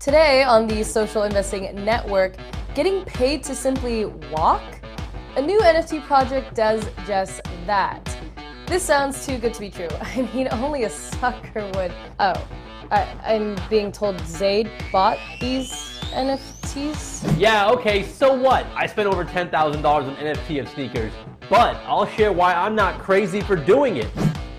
Today on the Social Investing Network, getting paid to simply walk? A new NFT project does just that. This sounds too good to be true. I mean, only a sucker would. Oh, I'm being told Zaid bought these NFTs? Yeah, okay, so what? I spent over $10,000 on NFT of sneakers, but I'll share why I'm not crazy for doing it.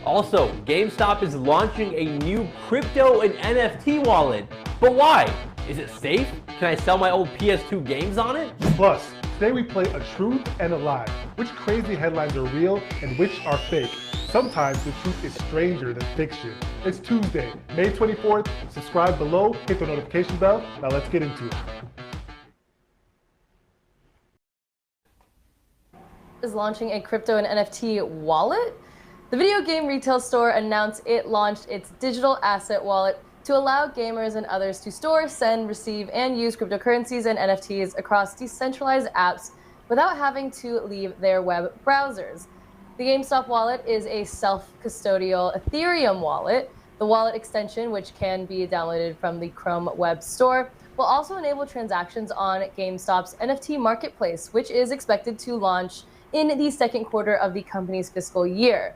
Also, GameStop is launching a new crypto and NFT wallet. But why? Is it safe? Can I sell my old PS2 games on it? Plus, today we play a truth and a lie. Which crazy headlines are real and which are fake? Sometimes the truth is stranger than fiction. It's Tuesday, May 24th. Subscribe below, hit the notification bell. Now let's get into it. Is launching a crypto and NFT wallet? The video game retail store announced it launched its digital asset wallet to allow gamers and others to store, send, receive, and use cryptocurrencies and NFTs across decentralized apps without having to leave their web browsers. The GameStop wallet is a self-custodial Ethereum wallet. The wallet extension, which can be downloaded from the Chrome web store, will also enable transactions on GameStop's NFT marketplace, which is expected to launch in the second quarter of the company's fiscal year.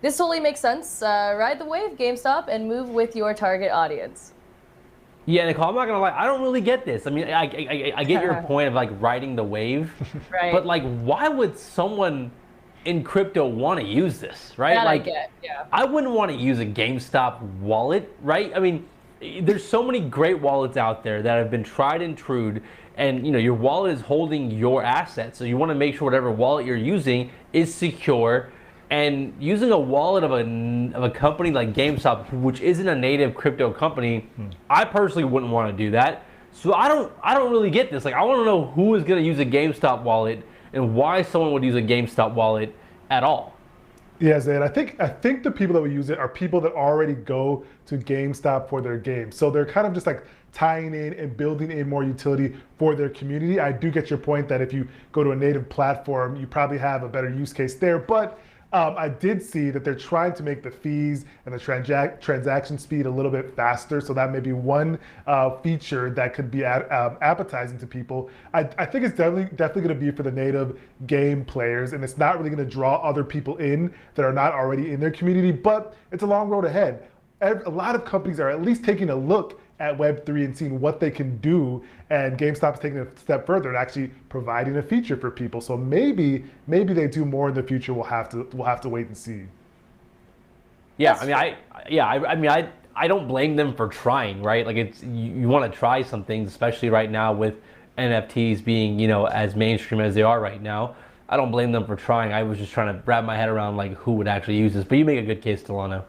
This totally makes sense. Ride the wave, GameStop, and move with your target audience. Yeah, Nicole, I'm not gonna lie, I don't really get this. I mean, I get your point of like riding the wave, Right. but like, why would someone in crypto want to use this, right? That like, I get, yeah. I wouldn't want to use a GameStop wallet, right? I mean, there's so many great wallets out there that have been tried and true, and you know, your wallet is holding your assets, so you want to make sure whatever wallet you're using is secure. And using a wallet of a company like GameStop, which isn't a native crypto company, I personally wouldn't want to do that. So I don't really get this. Like, I want to know who is going to use a GameStop wallet and why someone would use a GameStop wallet at all. Yeah, Zayn, I think the people that would use it are people that already go to GameStop for their games. So they're kind of just like tying in and building in more utility for their community. I do get your point that if you go to a native platform, you probably have a better use case there. But I did see that they're trying to make the fees and the transaction speed a little bit faster. So that may be one feature that could be appetizing to people. I think it's definitely going to be for the native game players, and it's not really going to draw other people in that are not already in their community, but it's a long road ahead. A lot of companies are at least taking a look at Web3 and seeing what they can do, and GameStop's taking a step further and actually providing a feature for people. So maybe they do more in the future. We'll have to wait and see. Yeah, I mean, I don't blame them for trying, right? Like, it's you want to try some things, especially right now with NFTs being, you know, as mainstream as they are right now. I don't blame them for trying. I was just trying to wrap my head around like who would actually use this. But you make a good case, Delano.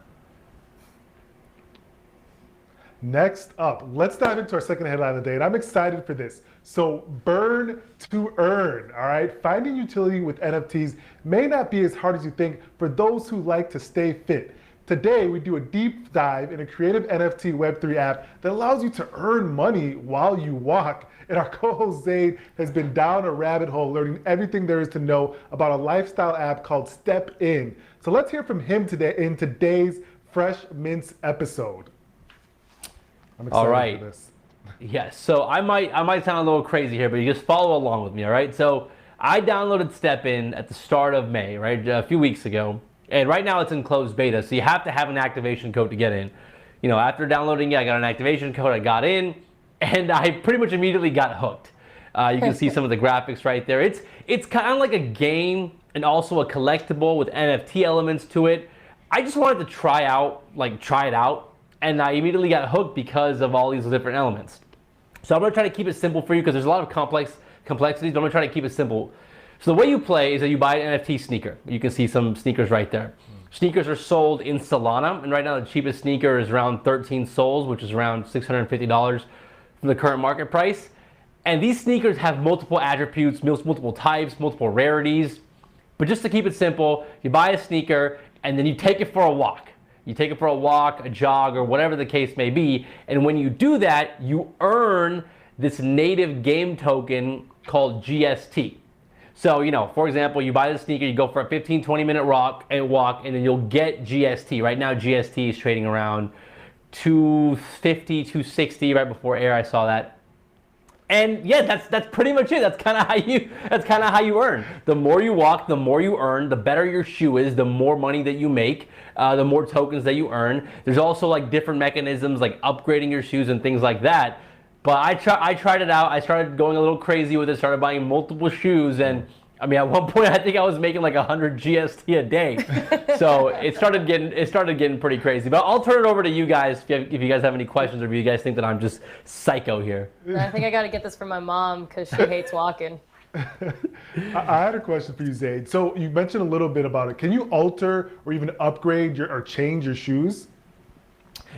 Next up, let's dive into our second headline of the day, and I'm excited for this. So, burn to earn, all right? Finding utility with NFTs may not be as hard as you think for those who like to stay fit. Today, we do a deep dive in a creative NFT Web3 app that allows you to earn money while you walk. And our co-host Zaid has been down a rabbit hole learning everything there is to know about a lifestyle app called StepN. So let's hear from him today in today's Fresh Mints episode. I'm excited for this. Yes, so I might sound a little crazy here, but you just follow along with me, all right? So I downloaded StepN at the start of May, right, a few weeks ago, and right now it's in closed beta, so you have to have an activation code to get in. You know, after downloading it, I got an activation code, I got in, and I pretty much immediately got hooked. You can see some of the graphics right there. It's kind of like a game and also a collectible with NFT elements to it. I just wanted to try it out. And I immediately got hooked because of all these different elements. So I'm gonna try to keep it simple for you because there's a lot of complexities, but I'm gonna try to keep it simple. So the way you play is that you buy an NFT sneaker. You can see some sneakers right there. Sneakers are sold in Solana, and right now the cheapest sneaker is around 13 sols, which is around $650 from the current market price. And these sneakers have multiple attributes, multiple types, multiple rarities. But just to keep it simple, you buy a sneaker and then you take it for a walk. You take it for a walk, a jog, or whatever the case may be. And when you do that, you earn this native game token called GST. So, you know, for example, you buy the sneaker, you go for a 15, 20-minute walk, and then you'll get GST. Right now, GST is trading around 250, 260 right before air. I saw that. And yeah, that's pretty much it. That's kind of how you earn. The more you walk, the more you earn. The better your shoe is, the more money that you make, the more tokens that you earn. There's also like different mechanisms like upgrading your shoes and things like that. But I tried it out. I started going a little crazy with it. Started buying multiple shoes, and I mean, at one point, I think I was making like 100 GST a day. So it started getting pretty crazy. But I'll turn it over to you guys if you guys have any questions, or if you guys think that I'm just psycho here. I think I got to get this from my mom because she hates walking. I had a question for you, Zaid. So you mentioned a little bit about it. Can you alter or even upgrade or change your shoes?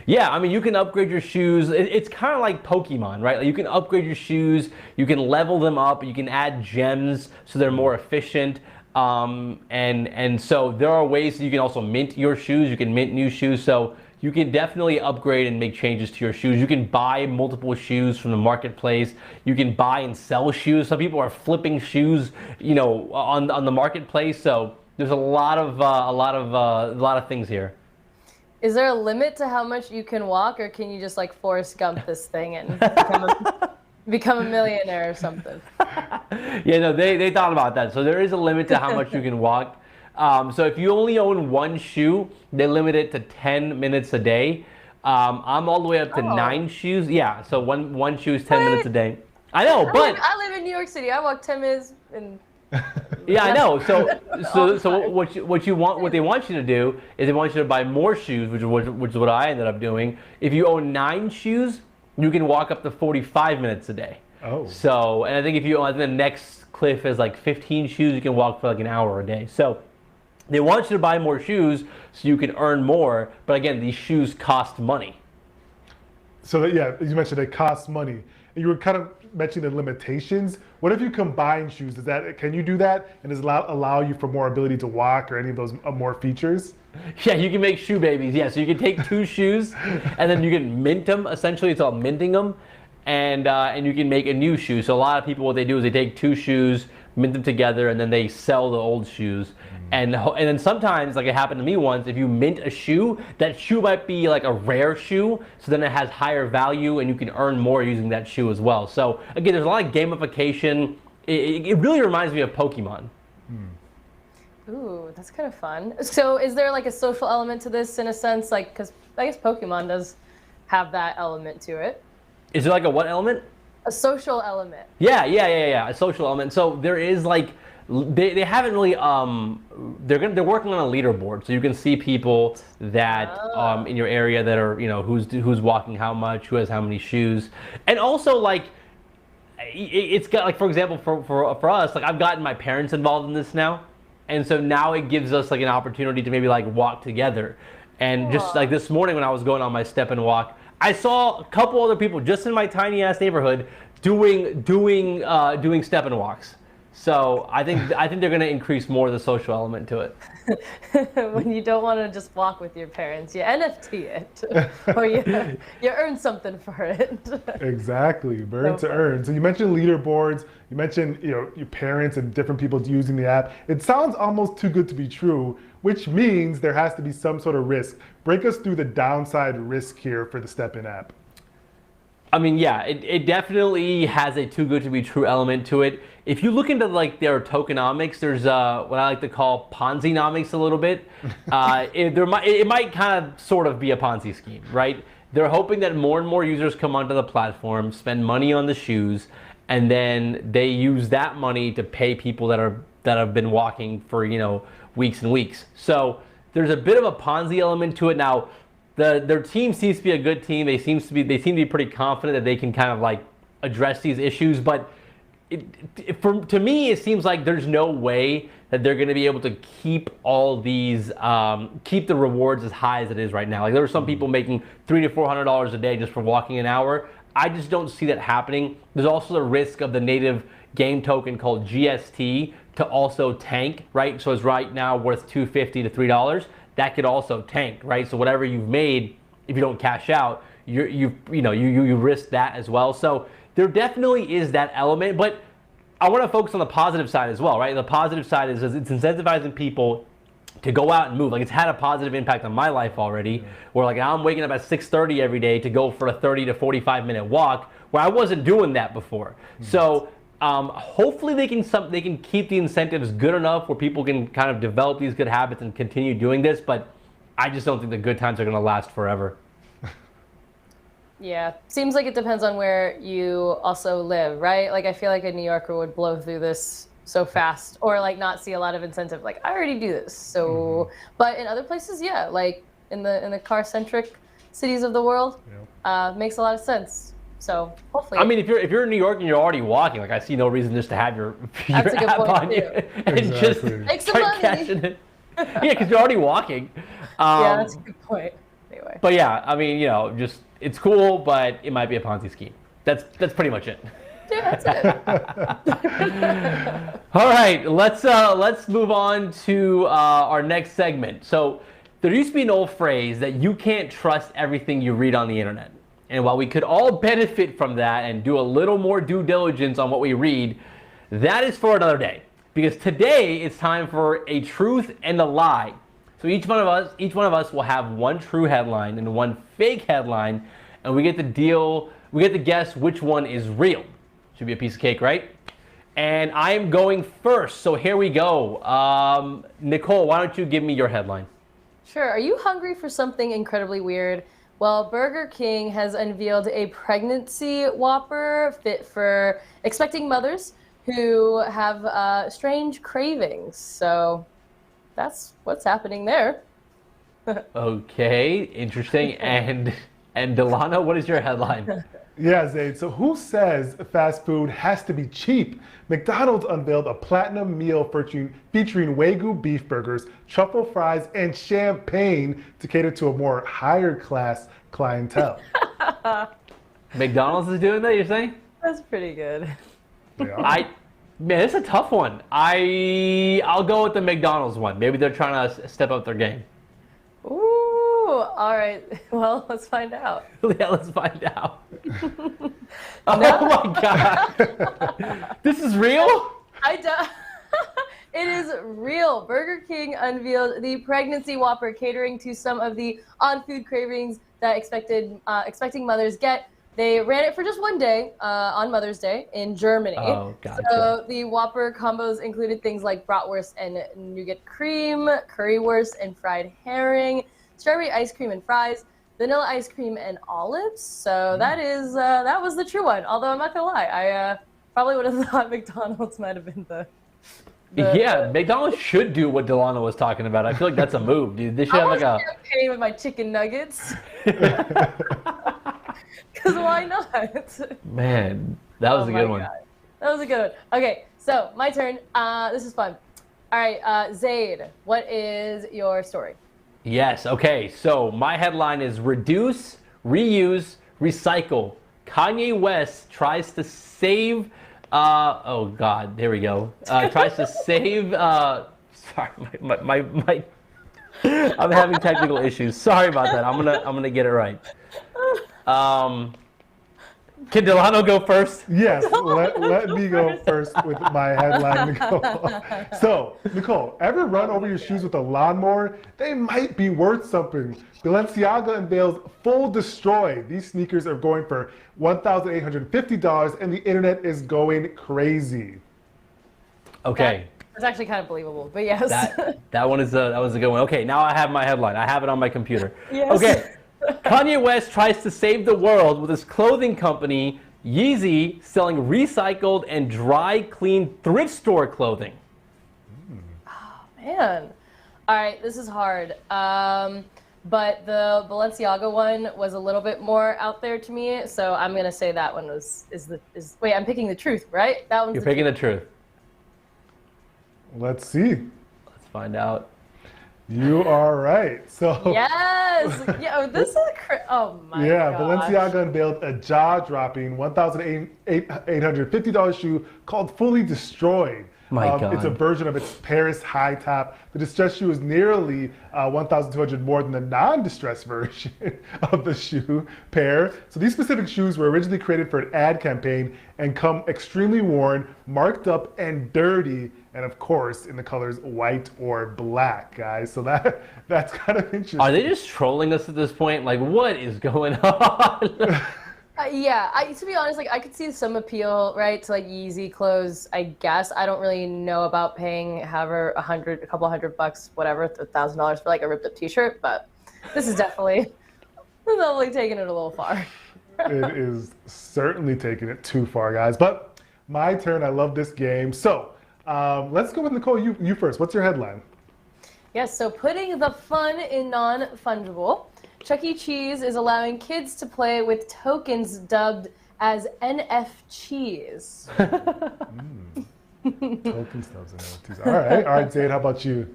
Yeah, I mean, you can upgrade your shoes. It's kind of like Pokemon, right? Like you can upgrade your shoes, you can level them up, you can add gems so they're more efficient. And so there are ways that you can also mint your shoes. You can mint new shoes. So you can definitely upgrade and make changes to your shoes. You can buy multiple shoes from the marketplace. You can buy and sell shoes. Some people are flipping shoes, you know, on the marketplace. So there's a lot of things here. Is there a limit to how much you can walk, or can you just like Forrest Gump this thing and become a millionaire or something? Yeah, no, they thought about that. So there is a limit to how much you can walk. So if you only own one shoe, they limit it to 10 minutes a day. I'm all the way up to 9 shoes. Yeah, so one shoe is 10 minutes a day. I know, but I live in New York City. I walk 10 minutes and. Yeah, I know. So what they want you to do is they want you to buy more shoes, which is what I ended up doing. If you own 9 shoes, you can walk up to 45 minutes a day. Oh. So, and I think the next cliff is like 15 shoes, you can walk for like an hour a day. So they want you to buy more shoes so you can earn more. But again, these shoes cost money. So that, yeah, you mentioned they cost money. And you were kind of mentioning the limitations. What if you combine shoes? Can you do that? And does it allow you for more ability to walk or any of those more features? Yeah, you can make shoe babies. Yeah, so you can take 2 shoes and then you can mint them. Essentially, it's all minting them, and you can make a new shoe. So a lot of people, what they do is they take 2 shoes, mint them together, and then they sell the old shoes. And then sometimes, like it happened to me once, if you mint a shoe, that shoe might be like a rare shoe, so then it has higher value and you can earn more using that shoe as well. So again, there's a lot of gamification. It really reminds me of Pokemon. Ooh, that's kind of fun. So is there like a social element to this in a sense? Like, because I guess Pokemon does have that element to it. Is there like a what element? A social element. Yeah, a social element. So there is like, they haven't really they're working on a leaderboard, so you can see people that in your area that are, you know, who's walking how much, who has how many shoes. And also like it's got, like, for example, for us, like I've gotten my parents involved in this now, and so now it gives us like an opportunity to maybe like walk together. And just like this morning when I was going on my StepN walk, I saw a couple other people just in my tiny ass neighborhood doing StepN walks. So I think they're going to increase more of the social element to it. When you don't want to just walk with your parents, you NFT it, or you earn something for it. Exactly, burn to earn. So you mentioned leaderboards. You mentioned, you know, your parents and different people using the app. It sounds almost too good to be true, which means there has to be some sort of risk. Break us through the downside risk here for the StepN app. I mean, yeah, it definitely has a too good to be true element to it. If you look into like their tokenomics, there's what I like to call Ponzi-nomics a little bit. It might kind of sort of be a Ponzi scheme, right? They're hoping that more and more users come onto the platform, spend money on the shoes, and then they use that money to pay people that have been walking for, you know, weeks and weeks. So there's a bit of a Ponzi element to it. Now, their team seems to be a good team. They seem to be pretty confident that they can kind of like address these issues. But to me, it seems like there's no way that they're going to be able to keep all these, keep the rewards as high as it is right now. Like there are some people making $300 to $400 a day just for walking an hour. I just don't see that happening. There's also the risk of the native game token called GST to also tank, right? So it's right now worth $2.50 to $3. That could also tank, right? So whatever you've made, if you don't cash out, you risk that as well. So there definitely is that element, but I want to focus on the positive side as well, right? The positive side is it's incentivizing people to go out and move. Like, it's had a positive impact on my life already, where like I'm waking up at 6:30 every day to go for a 30 to 45 minute walk, where I wasn't doing that before. So hopefully they can keep the incentives good enough where people can kind of develop these good habits and continue doing this, but I just don't think the good times are going to last forever. Yeah, seems like it depends on where you also live, right? Like, I feel like a New Yorker would blow through this so fast, or like not see a lot of incentive. Like, I already do this, so. But in other places, yeah, like in the car-centric cities of the world, makes a lot of sense. So hopefully. I mean, if you're in New York and you're already walking, like I see no reason just to have your That's a good app point, on you too. and just Make some start money. cashing it. Yeah, because you're already walking. Yeah, that's a good point. Anyway. But yeah, I mean, just it's cool, but it might be a Ponzi scheme. That's pretty much it. Yeah, that's it. All right, let's move on to our next segment. So there used to be an old phrase that you can't trust everything you read on the internet. And while we could all benefit from that and do a little more due diligence on what we read, that is for another day. Because today it's time for a truth and a lie. So each one of us will have one true headline and one fake headline, and we get to guess which one is real. Should be a piece of cake, right? And I am going first, so here we go. Nicole, why don't you give me your headline? Sure. Are you hungry for something incredibly weird? Well, Burger King has unveiled a pregnancy Whopper fit for expecting mothers who have strange cravings. So that's what's happening there. Okay, interesting. And Delano, what is your headline? Yeah, Zaid. So who says fast food has to be cheap? McDonald's unveiled a platinum meal featuring Wagyu beef burgers, truffle fries, and champagne to cater to a more higher class clientele. McDonald's is doing that, you're saying? That's pretty good. Yeah. Man, it's a tough one. I'll go with the McDonald's one. Maybe they're trying to step up their game. Ooh, all right. Well, let's find out. Yeah, let's find out. Oh my God. This is real? It is real. Burger King unveiled the pregnancy Whopper, catering to some of the on-food cravings that expecting mothers get. They ran it for just one day on Mother's Day in Germany. Oh, gotcha. So the Whopper combos included things like bratwurst and nougat cream, currywurst and fried herring, strawberry ice cream and fries, vanilla ice cream and olives. So that was the true one. Although I'm not gonna lie, I probably would have thought McDonald's might have been the yeah, McDonald's should do what Delano was talking about. I feel like that's a move, dude. They should have like a champagne with my chicken nuggets. Because why not? Man, that was a good one. God. That was a good one. Okay, so my turn. This is fun. All right, Zaid, what is your story? Yes, okay. So my headline is Reduce, Reuse, Recycle. Kanye West tries to save, oh God, there we go. Tries to save, sorry, my I'm having technical issues. Sorry about that. I'm gonna get it right. Can Delano go first? Yes, let me go first with my headline, Nicole. So, Nicole, ever run over your shoes with a lawnmower? They might be worth something. Balenciaga unveils Full Destroy. These sneakers are going for $1,850, and the internet is going crazy. Okay. That's actually kind of believable, but yes. That was a good one. Okay, now I have my headline. I have it on my computer. Yes. Okay. Kanye West tries to save the world with his clothing company, Yeezy, selling recycled and dry clean thrift store clothing. Oh, man. All right, this is hard. But the Balenciaga one was a little bit more out there to me, so I'm going to say that one is wait, I'm picking the truth, right? That one's You're picking the truth. Let's see. Let's find out. You are right. So yes, yeah. This is oh my yeah. gosh. Balenciaga unveiled a jaw-dropping $1,850 shoe called Fully Destroyed. My It's a God. version of its Paris high top. The distressed shoe is nearly 1,200 more than the non-distressed version of the shoe pair. So these specific shoes were originally created for an ad campaign and come extremely worn, marked up, and dirty. And of course, in the colors white or black, guys. So that's kind of interesting. Are they just trolling us at this point? Like, what is going on? Yeah, to be honest, like I could see some appeal, right, to like Yeezy clothes. I guess I don't really know about paying however a couple $100, whatever, $1,000 for like a ripped up T-shirt, but this is definitely taking it a little far. It is certainly taking it too far, guys. But my turn. I love this game. So let's go with Nicole. You first. What's your headline? Yes, so putting the fun in non-fungible. Chuck E. Cheese is allowing kids to play with tokens dubbed as NFCheese. Token stubs and NFTs. All right, Zayd, how about you?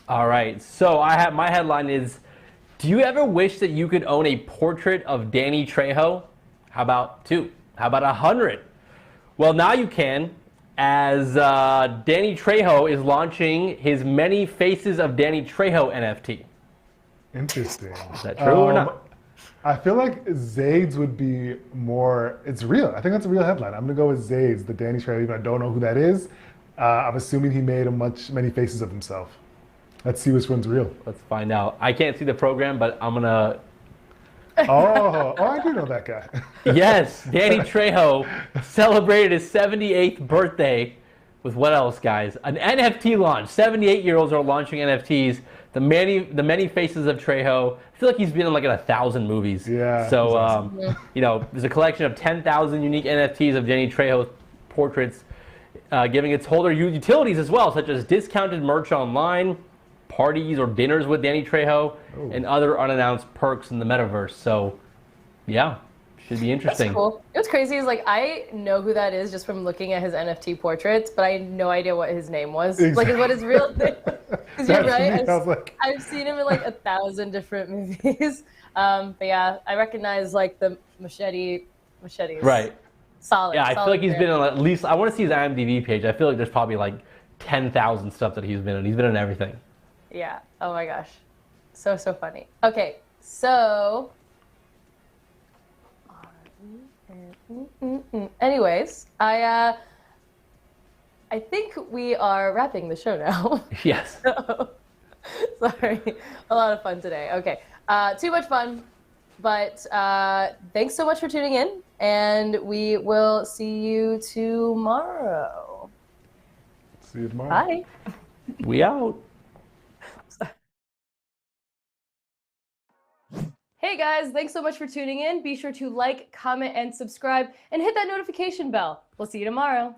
All right, so my headline is, do you ever wish that you could own a portrait of Danny Trejo? How about 2? How about 100? Well, now you can, as Danny Trejo is launching his Many Faces of Danny Trejo NFT. Interesting. Is that true or not? I feel like Zayd's would be more, it's real. I think that's a real headline. I'm going to go with Zayd's, the Danny Trejo, even I don't know who that is. I'm assuming he made many faces of himself. Let's see which one's real. Let's find out. I can't see the program, but I'm going to... Oh, I do know that guy. Yes, Danny Trejo celebrated his 78th birthday with what else, guys? An NFT launch. 78-year-olds are launching NFTs. The many faces of Trejo. I feel like he's been in like 1,000 movies. Yeah. So, awesome. there's a collection of 10,000 unique NFTs of Danny Trejo portraits, giving its holder utilities as well, such as discounted merch online, parties or dinners with Danny Trejo, and other unannounced perks in the metaverse. So, yeah, should be interesting. That's cool. What's crazy is like I know who that is just from looking at his NFT portraits, but I had no idea what his name was. Exactly. Like what his real name. Because you're right. I I've seen him in like 1,000 different movies. But yeah, I recognize like the machetes. Right. Solid. Yeah, I feel solid like he's brand. been on at least, I want to see his IMDb page. I feel like there's probably like 10,000 stuff that he's been in. He's been in everything. Yeah. Oh my gosh. So funny. Okay, so anyways, I think we are wrapping the show now. Yes. Sorry, a lot of fun today. Okay, too much fun, but thanks so much for tuning in, and we will see you tomorrow. See you tomorrow. Bye. We out. Hey guys, thanks so much for tuning in. Be sure to like, comment, and subscribe, and hit that notification bell. We'll see you tomorrow.